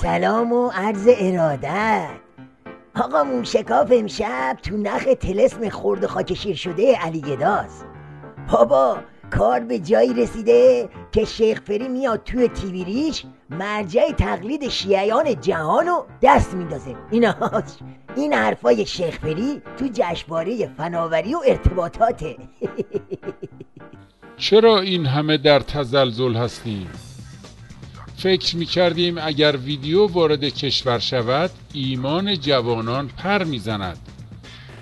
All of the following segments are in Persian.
سلام و عرض ارادت. آقا موشکاف امشب تو نخ طلسم خرد خاک شیر شده علی گداست. بابا کار به جایی رسیده که شیخ فری میاد توی تیوی ریش مرجع تقلید شیعیان جهانو دست میندازه. این حرفای شیخ فری تو جشنواره فناوری و ارتباطاته. چرا این همه در تزلزل هستیم؟ فکر میکردیم اگر ویدیو وارد کشور شود ایمان جوانان پر میزند.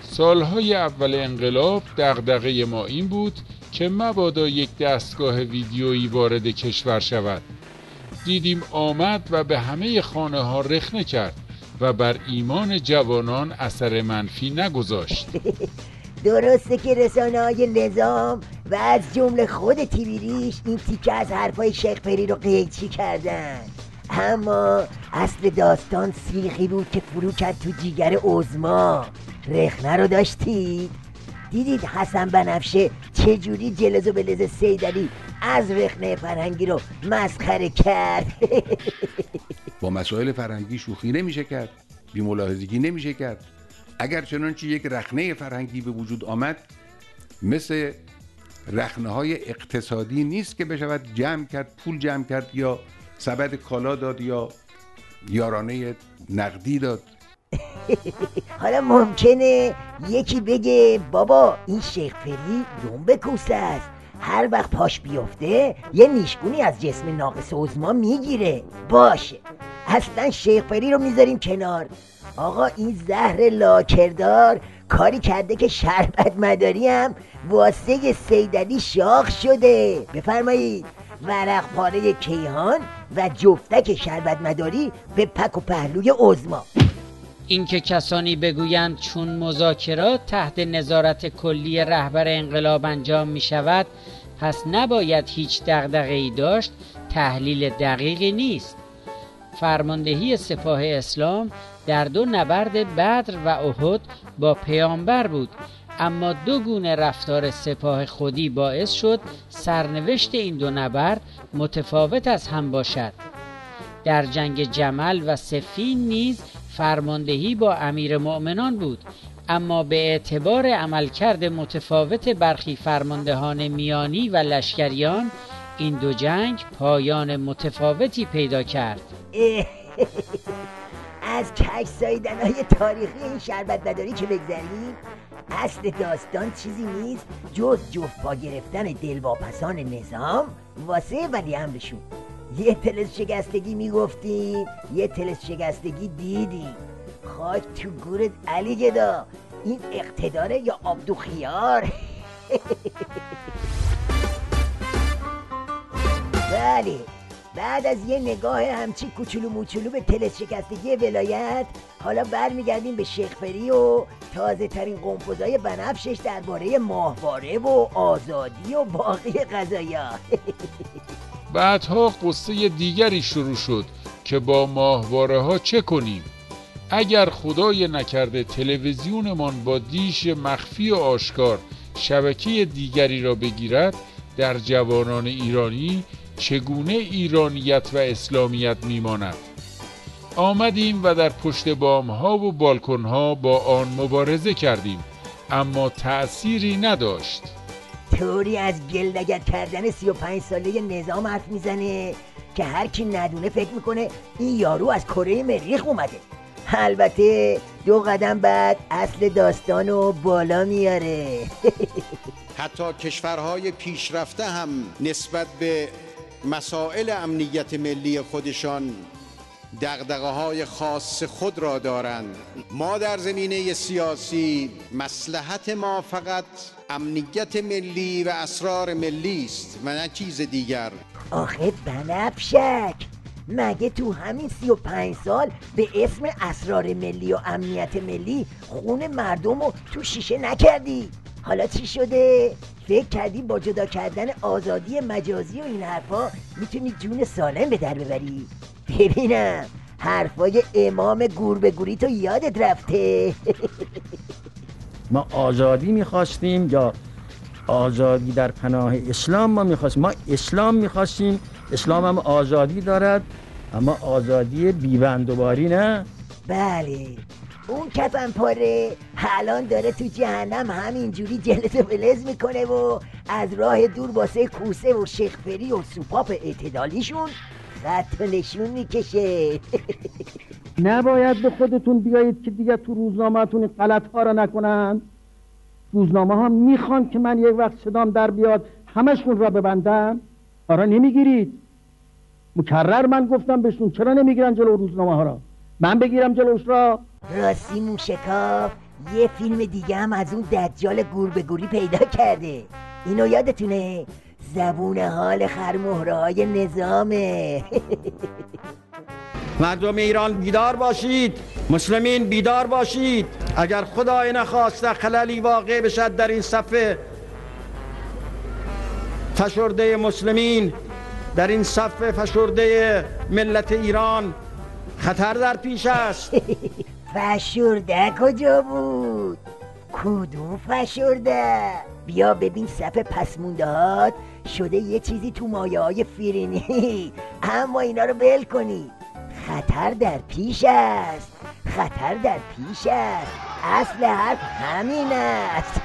سالهای اول انقلاب دغدغه ما این بود که مبادا یک دستگاه ویدیویی وارد کشور شود. دیدیم آمد و به همه خانه ها رخنه کرد و بر ایمان جوانان اثر منفی نگذاشت. درسته که رسانه‌های نظام و از جمله خود تیوی ریش این تیکه از حرفای شیخ فری رو قیچی کردن، اما اصل داستان سیخی بود که فرو کرد تو جیگر عظما. رخنه رو داشتید؟ دیدید حسن بنفشه چجوری جلز و بلز سیدعلی از رخنه فرهنگی رو مسخره کرد؟ با مسائل فرهنگی شوخی نمیشه کرد، بی ملاحظگی نمیشه کرد. اگر چنانچه یک رخنه فرهنگی به وجود آمد، مثل رخنه های اقتصادی نیست که بشود جمع کرد، پول جمع کرد یا سبد کالا داد یا یارانه نقدی داد. حالا ممکنه یکی بگه بابا این شیخ فری دنب کوسه است، هر وقت پاش بیفته یه نیشگونی از جسم ناقص عظما میگیره. باشه، اصلا شیخ فری رو میذاریم کنار. آقا این زهر لاکردار کاری کرده که شربت مداری هم واسه سیدعلی شاخ شده. بفرمایید. ورق پاره کیهان و جفتک شربت مداری به پک و پهلوی عظما. اینکه کسانی بگویند چون مذاکرات تحت نظارت کلی رهبر انقلاب انجام می شود پس نباید هیچ دغدغه‌ای داشت، تحلیل دقیقی نیست. فرماندهی سپاه اسلام در 2 نبرد بدر و احد با پیامبر بود، اما 2 گونه رفتار سپاه خودی باعث شد سرنوشت این 2 نبرد متفاوت از هم باشد. در جنگ جمل و صفین نیز فرماندهی با امیر مؤمنان بود، اما به اعتبار عملکرد متفاوت برخی فرماندهان میانی و لشکریان این 2 جنگ پایان متفاوتی پیدا کرد. از کج ساییدن‌های تاریخی این شربت مداری که بگذریم، اصل داستان چیزی نیست جز جفت پا گرفتن دلواپسان نظام واسه ولی امرشون. یه طلسم شکستگی میگفتیم، یه طلسم شکستگی دیدیم. خاک تو گورت علی گدا، این اقتداره یا عبدالخیار؟ بله، بعد از یه نگاه همچی کوچولو موچولو به طلسم شکستگی ولایت، حالا برمیگردیم به شیخ فری و تازه ترین قنفذهای بنفشش درباره ماهواره و آزادی و باقی قضایا. بعدها قصه دیگری شروع شد که با ماهواره ها چه کنیم؟ اگر خدای نکرده تلویزیونمان با دیش مخفی و آشکار شبکه دیگری را بگیرد، در جوانان ایرانی چگونه ایرانیت و اسلامیت میماند؟ آمدیم و در پشت بام ها و بالکن ها با آن مبارزه کردیم، اما تأثیری نداشت. طوری از گلدگت کردن 35 ساله نظام حرف میزنه که هر کی ندونه فکر میکنه این یارو از کره مریخ اومده. البته 2 قدم بعد اصل داستانو بالا میاره. حتی کشورهای پیشرفته هم نسبت به مسائل امنیت ملی خودشان دغدغه‌های خاص خود را دارند. ما در زمینه سیاسی مصلحت ما فقط امنیت ملی و اسرار ملی است و نه چیز دیگر. آخه بنفشک، مگه تو همین 35 سال به اسم اسرار ملی و امنیت ملی خون مردم رو تو شیشه نکردی؟ حالا چی شده؟ فکر کردی با جدا کردن آزادی مجازی و این حرفا میتونی جون سالم به در ببری؟ ببینم حرفای امام گور به گوری تو یادت رفته؟ ما آزادی میخواستیم یا آزادی در پناه اسلام ما میخواستیم؟ ما اسلام میخواستیم اسلام هم آزادی دارد، اما آزادی بیبندوباری نه. بله، اون کفن پاره الان داره تو جهنم همینجوری جلد بلز میکنه و از راه دور واسه کوسه و شیخفری و سوپاپ اعتدالیشون خط و نشون میکشه. نباید به خودتون بیایید که دیگه تو روزنامه‌تون این غلط ها رو نکنن. روزنامه ها میخوان که من یک وقت صدام در بیاد همشون را ببندم. آره نمیگیرید. مکرر من گفتم بهشون چرا نمیگیرن جلو روزنامه ها را؟ من بگیرم جلوش را؟ راستی موشکاف یه فیلم دیگه هم از اون دجال گور به گوری پیدا کرده. اینو یادتونه؟ زبون حال خرمهره های نظامه. مردم ایران بیدار باشید، مسلمین بیدار باشید. اگر خدای نخواسته خللی واقع بشد در این صف فشرده مسلمین، در این صف فشرده ملت ایران خطر در پیش است. فشرده کجا بود؟ کدوم فشرده؟ بیا ببین صف پسموندهات شده یه چیزی تو مایه های فیرینی. اما اینا رو بل کنی، خطر در پیش است، خطر در پیش است. اصل حرف همین است.